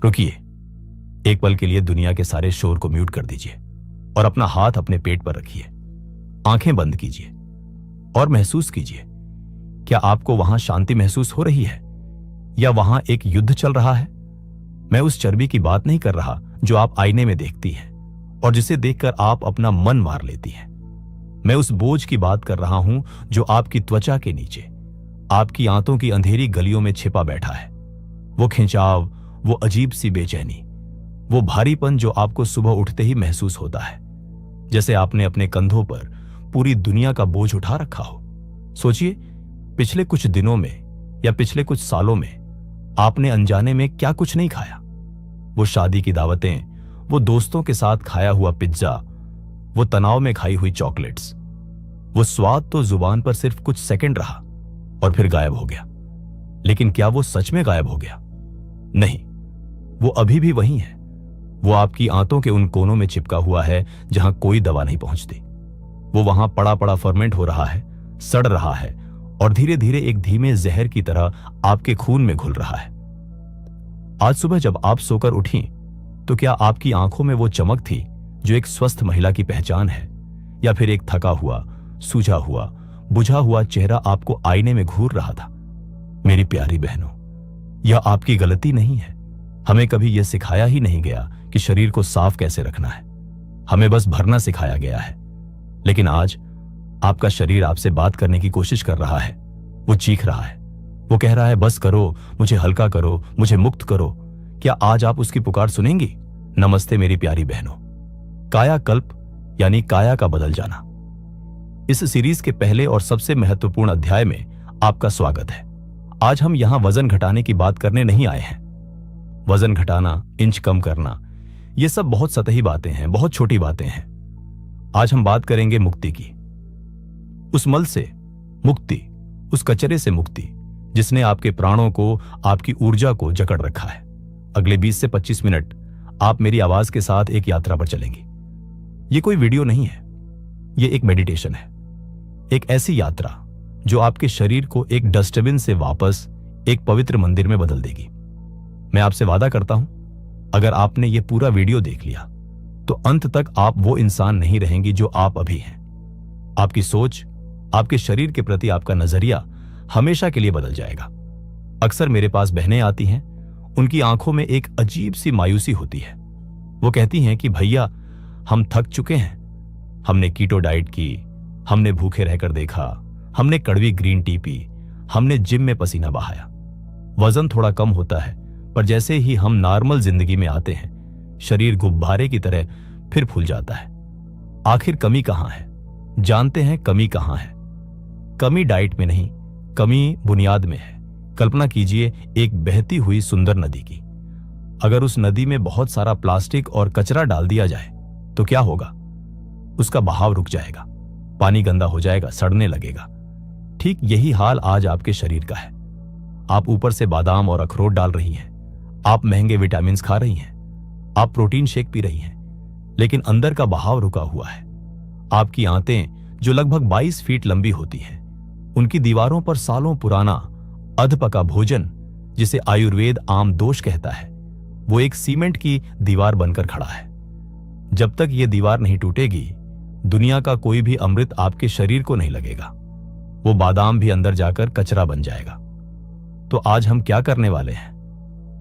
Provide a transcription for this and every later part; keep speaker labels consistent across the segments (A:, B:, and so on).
A: रुकिए, एक पल के लिए दुनिया के सारे शोर को म्यूट कर दीजिए और अपना हाथ अपने पेट पर रखिए। आंखें बंद कीजिए और महसूस कीजिए, क्या आपको वहां शांति महसूस हो रही है या वहां एक युद्ध चल रहा है? मैं उस चर्बी की बात नहीं कर रहा जो आप आईने में देखती हैं और जिसे देखकर आप अपना मन मार लेती हैं। मैं उस बोझ की बात कर रहा हूं जो आपकी त्वचा के नीचे, आपकी आंतों की अंधेरी गलियों में छिपा बैठा है। वो खिंचाव, वो अजीब सी बेचैनी, वो भारीपन जो आपको सुबह उठते ही महसूस होता है, जैसे आपने अपने कंधों पर पूरी दुनिया का बोझ उठा रखा हो। सोचिए, पिछले कुछ दिनों में या पिछले कुछ सालों में आपने अनजाने में क्या कुछ नहीं खाया। वो शादी की दावतें, वो दोस्तों के साथ खाया हुआ पिज्जा, वो तनाव में खाई हुई चॉकलेट्स। वो स्वाद तो जुबान पर सिर्फ कुछ सेकंड रहा और फिर गायब हो गया। लेकिन क्या वो सच में गायब हो गया? नहीं, वो अभी भी वही है। वो आपकी आंतों के उन कोनों में चिपका हुआ है जहां कोई दवा नहीं पहुंचती। वो वहां पड़ा पड़ा फर्मेंट हो रहा है, सड़ रहा है और धीरे धीरे एक धीमे जहर की तरह आपके खून में घुल रहा है। आज सुबह जब आप सोकर उठी तो क्या आपकी आंखों में वो चमक थी जो एक स्वस्थ महिला की पहचान है, या फिर एक थका हुआ, सूझा हुआ, बुझा हुआ चेहरा आपको आईने में घूर रहा था? मेरी प्यारी बहनों, यह आपकी गलती नहीं है। हमें कभी यह सिखाया ही नहीं गया कि शरीर को साफ कैसे रखना है। हमें बस भरना सिखाया गया है। लेकिन आज आपका शरीर आपसे बात करने की कोशिश कर रहा है। वो चीख रहा है, वो कह रहा है, बस करो, मुझे हल्का करो, मुझे मुक्त करो। क्या आज आप उसकी पुकार सुनेंगी? नमस्ते मेरी प्यारी बहनों। कायाकल्प यानी काया का बदल जाना, इस सीरीज के पहले और सबसे महत्वपूर्ण अध्याय में आपका स्वागत है। आज हम यहां वजन घटाने की बात करने नहीं आए हैं। वजन घटाना, इंच कम करना, ये सब बहुत सतही बातें हैं, बहुत छोटी बातें हैं। आज हम बात करेंगे मुक्ति की, उस मल से मुक्ति, उस कचरे से मुक्ति जिसने आपके प्राणों को, आपकी ऊर्जा को जकड़ रखा है। अगले 20 से 25 मिनट आप मेरी आवाज के साथ एक यात्रा पर चलेंगी। ये कोई वीडियो नहीं है, ये एक मेडिटेशन है। एक ऐसी यात्रा जो आपके शरीर को एक डस्टबिन से वापस एक पवित्र मंदिर में बदल देगी। मैं आपसे वादा करता हूं, अगर आपने ये पूरा वीडियो देख लिया तो अंत तक आप वो इंसान नहीं रहेंगी जो आप अभी हैं। आपकी सोच, आपके शरीर के प्रति आपका नजरिया हमेशा के लिए बदल जाएगा। अक्सर मेरे पास बहनें आती हैं, उनकी आंखों में एक अजीब सी मायूसी होती है। वो कहती हैं कि भैया, हम थक चुके हैं। हमने कीटो डाइट की, हमने भूखे रहकर देखा, हमने कड़वी ग्रीन टी पी, हमने जिम में पसीना बहाया। वजन थोड़ा कम होता है, पर जैसे ही हम नॉर्मल जिंदगी में आते हैं, शरीर गुब्बारे की तरह फिर फूल जाता है। आखिर कमी कहां है? जानते हैं कमी कहां है? कमी डाइट में नहीं, कमी बुनियाद में है। कल्पना कीजिए एक बहती हुई सुंदर नदी की। अगर उस नदी में बहुत सारा प्लास्टिक और कचरा डाल दिया जाए तो क्या होगा? उसका बहाव रुक जाएगा, पानी गंदा हो जाएगा, सड़ने लगेगा। ठीक यही हाल आज आपके शरीर का है। आप ऊपर से बादाम और अखरोट डाल रही हैं, आप महंगे विटामिन खा रही हैं, आप प्रोटीन शेक पी रही हैं, लेकिन अंदर का बहाव रुका हुआ है। आपकी आंतें जो लगभग 22 फीट लंबी होती हैं, उनकी दीवारों पर सालों पुराना अधपका भोजन, जिसे आयुर्वेद आम दोष कहता है, वो एक सीमेंट की दीवार बनकर खड़ा है। जब तक ये दीवार नहीं टूटेगी, दुनिया का कोई भी अमृत आपके शरीर को नहीं लगेगा। वो बादाम भी अंदर जाकर कचरा बन जाएगा। तो आज हम क्या करने वाले हैं?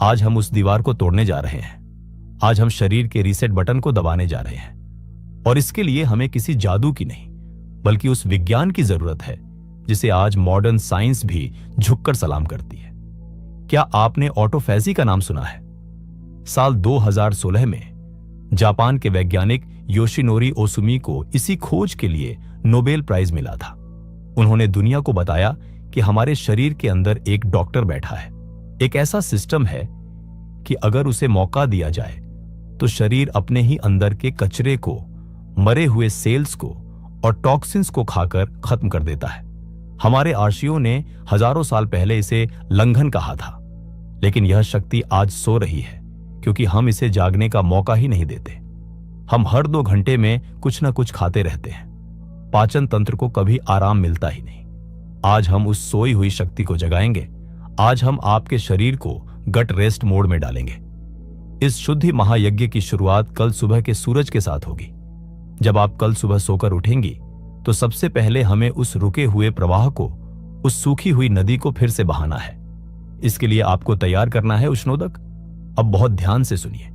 A: आज हम उस दीवार को तोड़ने जा रहे हैं। आज हम शरीर के रीसेट बटन को दबाने जा रहे हैं। और इसके लिए हमें किसी जादू की नहीं, बल्कि उस विज्ञान की जरूरत है जिसे आज मॉडर्न साइंस भी झुककर सलाम करती है। क्या आपने ऑटोफैजी का नाम सुना है? साल 2016 में जापान के वैज्ञानिक योशिनोरी ओसुमी को इसी खोज के लिए नोबेल प्राइज मिला था। उन्होंने दुनिया को बताया कि हमारे शरीर के अंदर एक डॉक्टर बैठा है, एक ऐसा सिस्टम है कि अगर उसे मौका दिया जाए तो शरीर अपने ही अंदर के कचरे को, मरे हुए सेल्स को और टॉक्सिन्स को खाकर खत्म कर देता है। हमारे आर्षियों ने हजारों साल पहले इसे लंघन कहा था, लेकिन यह शक्ति आज सो रही है क्योंकि हम इसे जागने का मौका ही नहीं देते। हम हर 2 घंटे में कुछ न कुछ खाते रहते हैं। पाचन तंत्र को कभी आराम मिलता ही नहीं। आज हम उस सोई हुई शक्ति को जगाएंगे। आज हम आपके शरीर को गट रेस्ट मोड में डालेंगे। इस शुद्धि महायज्ञ की शुरुआत कल सुबह के सूरज के साथ होगी। जब आप कल सुबह सोकर उठेंगी तो सबसे पहले हमें उस रुके हुए प्रवाह को, उस सूखी हुई नदी को फिर से बहाना है। इसके लिए आपको तैयार करना है उष्णोदक। अब बहुत ध्यान से सुनिए,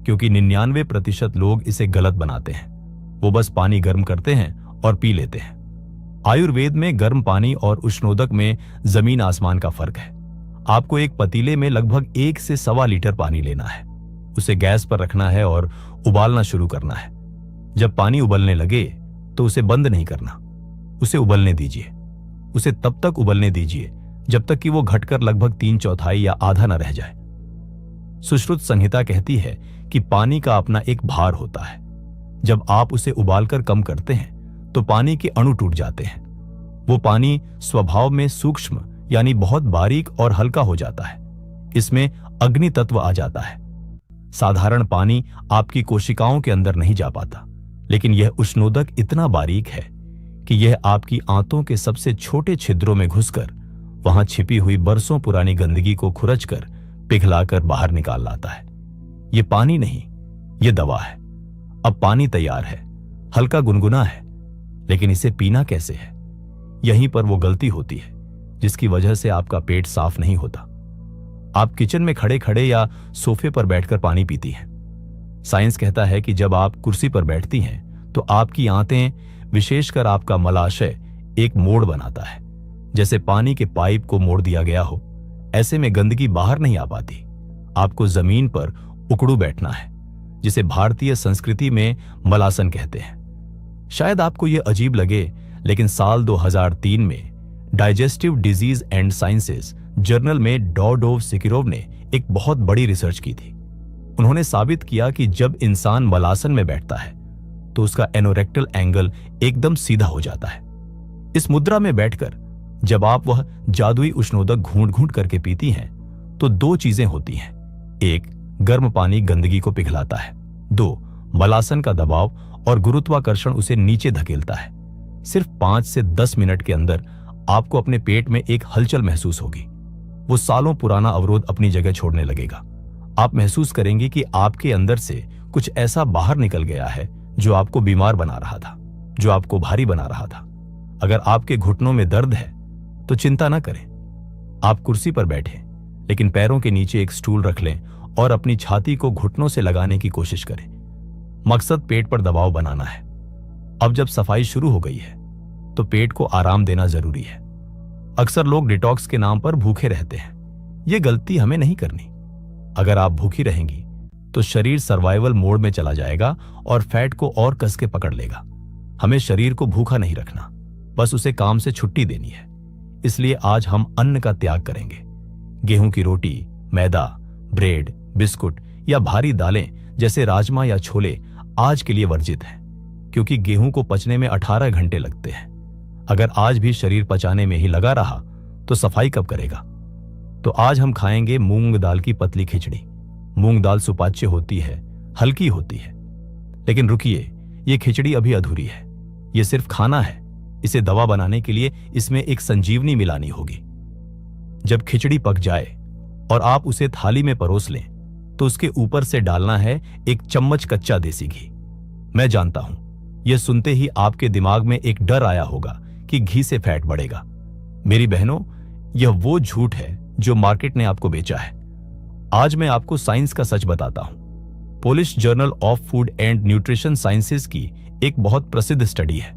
A: क्योंकि 99% लोग इसे गलत बनाते हैं। वो बस पानी गर्म करते हैं और पी लेते हैं। आयुर्वेद में गर्म पानी और उष्णोदक में जमीन आसमान का फर्क है। आपको एक पतीले में लगभग 1 से 1.25 लीटर पानी लेना है। उसे गैस पर रखना है और उबालना शुरू करना है। जब पानी उबलने लगे तो उसे बंद नहीं करना, उसे उबलने दीजिए। उसे तब तक उबलने दीजिए जब तक कि वो घटकर लगभग 3/4 या आधा न रह जाए। सुश्रुत संहिता कहती है कि पानी का अपना एक भार होता है। जब आप उसे उबालकर कम करते हैं तो पानी के अणु टूट जाते हैं। वो पानी स्वभाव में सूक्ष्म यानी बहुत बारीक और हल्का हो जाता है। इसमें अग्नि तत्व आ जाता है। साधारण पानी आपकी कोशिकाओं के अंदर नहीं जा पाता, लेकिन यह उष्णोदक इतना बारीक है कि यह आपकी आंतों के सबसे छोटे छिद्रों में घुसकर वहां छिपी हुई बरसों पुरानी गंदगी को खुरचकर पिघलाकर बाहर निकाल लाता है। यह पानी नहीं, यह दवा है। अब पानी तैयार है, हल्का गुनगुना है, लेकिन इसे पीना कैसे है? यहीं पर वो गलती होती है जिसकी वजह से आपका पेट साफ नहीं होता। आप किचन में खड़े खड़े या सोफे पर बैठकर पानी पीती हैं। साइंस कहता है कि जब आप कुर्सी पर बैठती हैं तो आपकी आंतें, विशेषकर आपका मलाशय, एक मोड़ बनाता है। जैसे पानी के पाइप को मोड़ दिया गया हो, ऐसे में गंदगी बाहर नहीं आ पाती। आपको जमीन पर उकड़ू बैठना है, जिसे भारतीय संस्कृति में मलासन कहते हैं। शायद आपको यह अजीब लगे, लेकिन साल 2003 में digestive disease and sciences journal में डॉडोव-सिकिरोव ने एक बहुत बड़ी रिसर्च की थी। उन्होंने साबित किया कि जब इंसान मलासन में बैठता है तो उसका एनोरेक्टल एंगल एकदम सीधा हो जाता है। इस मुद्रा में बैठकर जब आप वह जादुई उष्णोदक घूंट घूंट करके पीती हैं तो 2 चीजें होती हैं। 1, गर्म पानी गंदगी को पिघलाता है। 2, मलासन का दबाव और गुरुत्वाकर्षण उसे नीचे धकेलता है। सिर्फ 5 से 10 मिनट के अंदर आपको अपने पेट में एक हलचल महसूस होगी। वो सालों पुराना अवरोध अपनी जगह छोड़ने लगेगा। आप महसूस करेंगे कि आपके अंदर से कुछ ऐसा बाहर निकल गया है जो आपको बीमार बना रहा था, जो आपको भारी बना रहा था। अगर आपके घुटनों में दर्द है तो चिंता न करें। आप कुर्सी पर बैठें, लेकिन पैरों के नीचे एक स्टूल रख लें और अपनी छाती को घुटनों से लगाने की कोशिश करें। मकसद पेट पर दबाव बनाना है। अब जब सफाई शुरू हो गई है तो पेट को आराम देना जरूरी है। अक्सर लोग डिटॉक्स के नाम पर भूखे रहते हैं। यह गलती हमें नहीं करनी। अगर आप भूखी रहेंगी तो शरीर सर्वाइवल मोड में चला जाएगा और फैट को और कस के पकड़ लेगा। हमें शरीर को भूखा नहीं रखना, बस उसे काम से छुट्टी देनी है। इसलिए आज हम अन्न का त्याग करेंगे। गेहूं की रोटी, मैदा, ब्रेड, बिस्कुट या भारी दालें जैसे राजमा या छोले आज के लिए वर्जित हैं, क्योंकि गेहूं को पचने में 18 घंटे लगते हैं। अगर आज भी शरीर पचाने में ही लगा रहा तो सफाई कब करेगा? तो आज हम खाएंगे मूंग दाल की पतली खिचड़ी। मूंग दाल सुपाच्य होती है, हल्की होती है। लेकिन रुकिए, ये खिचड़ी अभी अधूरी है। ये सिर्फ खाना है। इसे दवा बनाने के लिए इसमें एक संजीवनी मिलानी होगी। जब खिचड़ी पक जाए और आप उसे थाली में परोस लें तो उसके ऊपर से डालना है 1 चम्मच कच्चा देसी घी। मैं जानता हूं, यह सुनते ही आपके दिमाग में एक डर आया होगा कि घी से फैट बढ़ेगा। मेरी बहनों, यह वो झूठ है जो मार्केट ने आपको बेचा है। आज मैं आपको साइंस का सच बताता हूं। Polish journal of food and nutrition sciences की एक बहुत प्रसिद्ध स्टडी है।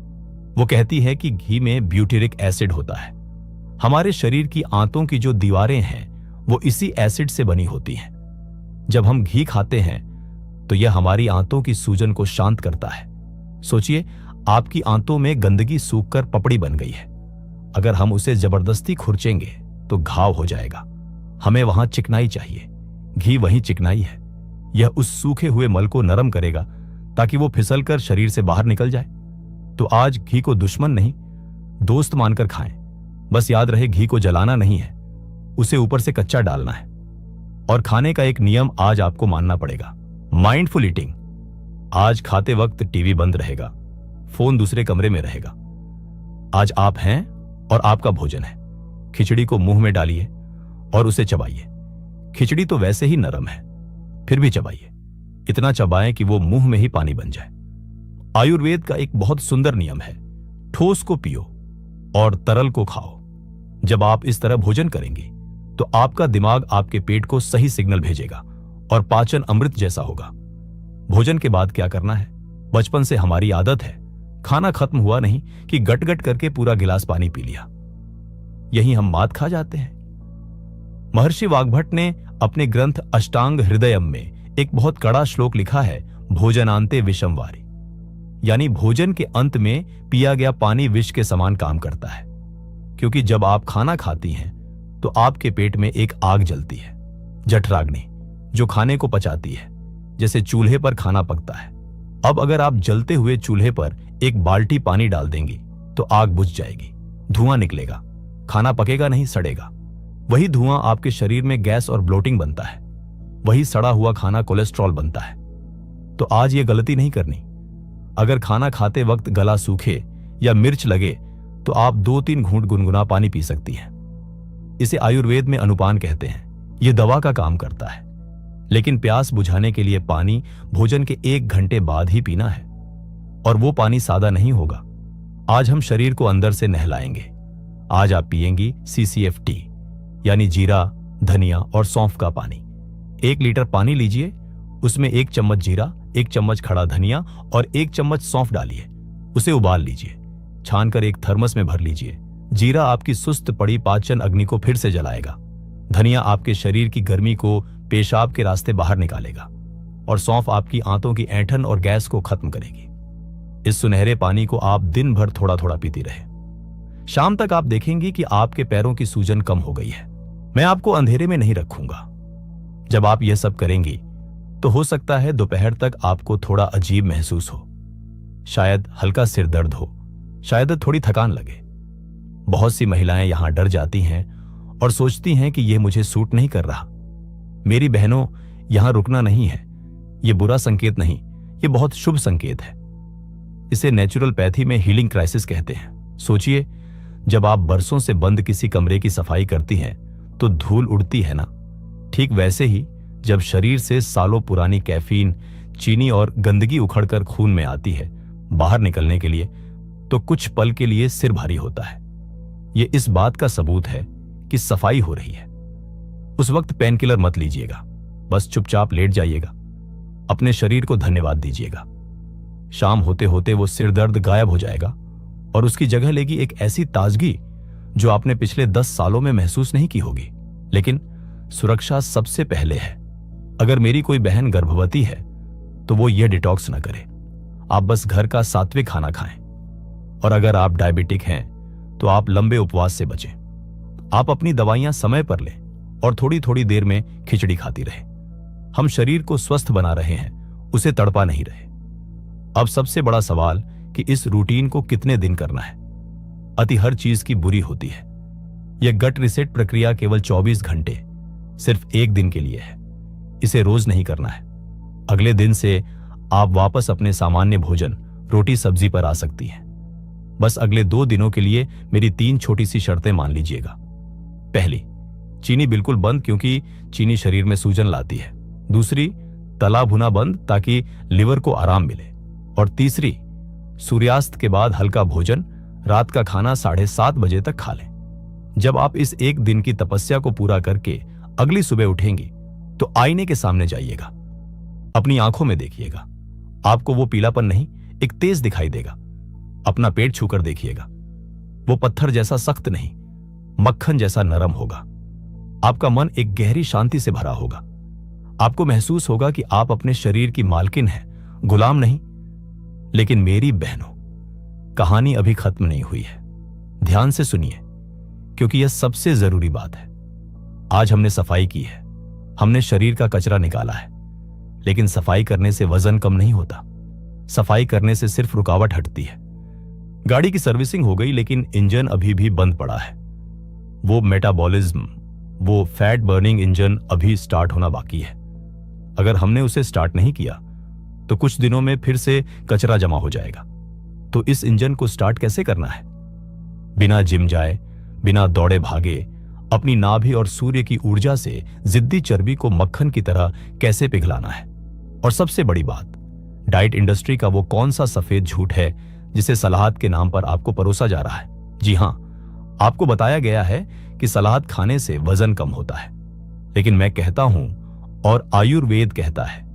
A: वो कहती है कि घी में ब्यूटेरिक एसिड होता है। हमारे शरीर की आंतों की जो दीवारें हैं वो इसी एसिड से बनी होती हैं। जब हम घी खाते हैं तो यह हमारी आंतों की सूजन को शांत करता है। सोचिए, आपकी आंतों में गंदगी सूखकर पपड़ी बन गई है। अगर हम उसे जबरदस्ती खुरचेंगे तो घाव हो जाएगा। हमें वहां चिकनाई चाहिए। घी वहीं चिकनाई है। यह उस सूखे हुए मल को नरम करेगा ताकि वो फिसलकर शरीर से बाहर निकल जाए। तो आज घी को दुश्मन नहीं, दोस्त मानकर खाएं। बस याद रहे, घी को जलाना नहीं है, उसे ऊपर से कच्चा डालना है। और खाने का एक नियम आज आपको मानना पड़ेगा, माइंडफुल ईटिंग। आज खाते वक्त टीवी बंद रहेगा, फोन दूसरे कमरे में रहेगा। आज आप हैं और आपका भोजन है। खिचड़ी को मुंह में डालिए और उसे चबाइए। खिचड़ी तो वैसे ही नरम है, फिर भी चबाइए, इतना चबाएं कि वो मुंह में ही पानी बन जाए। आयुर्वेद का एक बहुत सुंदर नियम है, ठोस को पियो और तरल को खाओ। जब आप इस तरह भोजन करेंगे तो आपका दिमाग आपके पेट को सही सिग्नल भेजेगा और पाचन अमृत जैसा होगा। भोजन के बाद क्या करना है? बचपन से हमारी आदत है, खाना खत्म हुआ नहीं कि गट गट करके पूरा गिलास पानी पी लिया। यही हम मात खा जाते हैं। महर्षि वाग्भट ने अपने ग्रंथ अष्टांग हृदयम में एक बहुत कड़ा श्लोक लिखा है, भोजनांते विषम वारी, यानी भोजन के अंत में पिया गया पानी विष के समान काम करता है। क्योंकि जब आप खाना खाती हैं तो आपके पेट में एक आग जलती है, जठराग्नि, जो खाने को पचाती है, जैसे चूल्हे पर खाना पकता है। अब अगर आप जलते हुए चूल्हे पर एक बाल्टी पानी डाल देंगी तो आग बुझ जाएगी, धुआं निकलेगा, खाना पकेगा नहीं, सड़ेगा। वही धुआं आपके शरीर में गैस और ब्लोटिंग बनता है, वही सड़ा हुआ खाना कोलेस्ट्रॉल बनता है। तो आज ये गलती नहीं करनी। अगर खाना खाते वक्त गला सूखे या मिर्च लगे तो आप 2-3 घूंट गुनगुना पानी पी सकती हैं। इसे आयुर्वेद में अनुपान कहते हैं। यह दवा का काम करता है, लेकिन प्यास बुझाने के लिए पानी भोजन के 1 घंटे बाद ही पीना है। और वो पानी सादा नहीं होगा। आज हम शरीर को अंदर से नहलाएंगे। आज आप पिएंगी CCFT, यानी जीरा, धनिया और सौंफ का पानी। 1 लीटर पानी लीजिए, उसमें 1 चम्मच जीरा, 1 चम्मच खड़ा धनिया और 1 चम्मच सौंफ डालिए। उसे उबाल लीजिए, छानकर एक थर्मस में भर लीजिए। जीरा आपकी सुस्त पड़ी पाचन अग्नि को फिर से जलाएगा। धनिया आपके शरीर की गर्मी को पेशाब के रास्ते बाहर निकालेगा और सौंफ आपकी आंतों की ऐंठन और गैस को खत्म करेगी। इस सुनहरे पानी को आप दिन भर थोड़ा थोड़ा पीती रहे। शाम तक आप देखेंगी कि आपके पैरों की सूजन कम हो गई है। मैं आपको अंधेरे में नहीं रखूंगा। जब आप यह सब करेंगी तो हो सकता है दोपहर तक आपको थोड़ा अजीब महसूस हो, शायद हल्का सिर दर्द हो, शायद थोड़ी थकान लगे। बहुत सी महिलाएं यहां डर जाती हैं और सोचती हैं कि यह मुझे सूट नहीं कर रहा। मेरी बहनों, यहां रुकना नहीं है। यह बुरा संकेत नहीं, यह बहुत शुभ संकेत है। इसे नेचुरोपैथी में हीलिंग क्राइसिस कहते हैं। सोचिए, जब आप बरसों से बंद किसी कमरे की सफाई करती हैं तो धूल उड़ती है ना। ठीक वैसे ही जब शरीर से सालों पुरानी कैफीन, चीनी और गंदगी उखड़कर खून में आती है बाहर निकलने के लिए, तो कुछ पल के लिए सिर भारी होता है। यह इस बात का सबूत है कि सफाई हो रही है। उस वक्त पेन किलर मत लीजिएगा, बस चुपचाप लेट जाइएगा। अपने शरीर को धन्यवाद दीजिएगा। शाम होते होते वो सिर दर्द गायब हो जाएगा और उसकी जगह लेगी एक ऐसी ताजगी जो आपने पिछले 10 सालों में महसूस नहीं की होगी। लेकिन सुरक्षा सबसे पहले है। अगर मेरी कोई बहन गर्भवती है तो वो ये डिटॉक्स न करे। आप बस घर का सात्विक खाना खाएं। और अगर आप डायबिटिक हैं तो आप लंबे उपवास से बचें। आप अपनी दवाइयां समय पर लें और थोड़ी थोड़ी देर में खिचड़ी खाती रहें। हम शरीर को स्वस्थ बना रहे हैं, उसे तड़पा नहीं रहे। अब सबसे बड़ा सवाल कि इस रूटीन को कितने दिन करना है। अति हर चीज की बुरी होती है। यह गट रिसेट प्रक्रिया केवल 24 घंटे, सिर्फ 1 दिन के लिए है। इसे रोज नहीं करना है। अगले दिन से आप वापस अपने सामान्य भोजन, रोटी सब्जी पर आ सकती हैं। बस अगले 2 दिनों के लिए मेरी 3 छोटी सी शर्तें मान लीजिएगा। पहली, चीनी बिल्कुल बंद, क्योंकि चीनी शरीर में सूजन लाती है। दूसरी, तला भुना बंद, ताकि लिवर को आराम मिले। और तीसरी, सूर्यास्त के बाद हल्का भोजन, रात का खाना 7:30 बजे तक खा लें। जब आप इस 1 दिन की तपस्या को पूरा करके अगली सुबह उठेंगी तो आईने के सामने जाइएगा, अपनी आंखों में देखिएगा। आपको वो पीलापन नहीं, एक तेज दिखाई देगा। अपना पेट छूकर देखिएगा, वो पत्थर जैसा सख्त नहीं, मक्खन जैसा नरम होगा। आपका मन एक गहरी शांति से भरा होगा। आपको महसूस होगा कि आप अपने शरीर की मालकिन हैं, गुलाम नहीं। लेकिन मेरी बहनों, कहानी अभी खत्म नहीं हुई है। ध्यान से सुनिए, क्योंकि यह सबसे जरूरी बात है। आज हमने सफाई की है, हमने शरीर का कचरा निकाला है, लेकिन सफाई करने से वजन कम नहीं होता। सफाई करने से सिर्फ रुकावट हटती है। गाड़ी की सर्विसिंग हो गई, लेकिन इंजन अभी भी बंद पड़ा है। वो मेटाबॉलिज्म, वो फैट बर्निंग इंजन अभी स्टार्ट होना बाकी है। अगर हमने उसे स्टार्ट नहीं किया तो कुछ दिनों में फिर से कचरा जमा हो जाएगा। तो इस इंजन को स्टार्ट कैसे करना है? बिना जिम जाए, बिना दौड़े भागे अपनी नाभि और सूर्य की ऊर्जा से जिद्दी चर्बी को मक्खन की तरह कैसे पिघलाना है। और सबसे बड़ी बात, डाइट इंडस्ट्री का वो कौन सा सफेद झूठ है जिसे सलाहत के नाम पर आपको परोसा जा रहा है। जी हां, आपको बताया गया है कि सलाद खाने से वजन कम होता है, लेकिन मैं कहता हूं और आयुर्वेद कहता है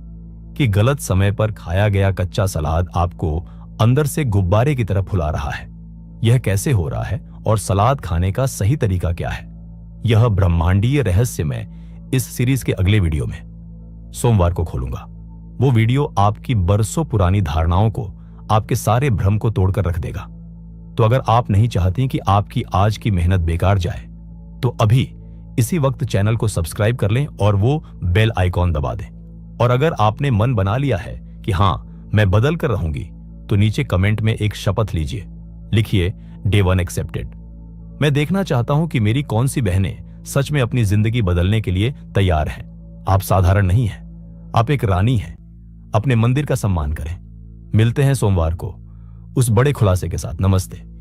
A: कि गलत समय पर खाया गया कच्चा सलाद आपको अंदर से गुब्बारे की तरह फुला रहा है। यह कैसे हो रहा है और सलाद खाने का सही तरीका क्या है, यह ब्रह्मांडीय रहस्य मैं इस सीरीज के अगले वीडियो में सोमवार को खोलूंगा। वो वीडियो आपकी बरसों पुरानी धारणाओं को, आपके सारे भ्रम को तोड़कर रख देगा। तो अगर आप नहीं चाहती कि आपकी आज की मेहनत बेकार जाए, तो अभी इसी वक्त चैनल को सब्सक्राइब कर लें और वो बेल आइकॉन दबा दें। और अगर आपने मन बना लिया है कि हां, मैं बदल कर रहूंगी, तो नीचे कमेंट में एक शपथ लीजिए, लिखिए Day 1 एक्सेप्टेड। मैं देखना चाहता हूं कि मेरी कौन सी बहनें सच में अपनी जिंदगी बदलने के लिए तैयार हैं। आप साधारण नहीं हैं, आप एक रानी हैं। अपने मंदिर का सम्मान करें। मिलते हैं सोमवार को उस बड़े खुलासे के साथ। नमस्ते।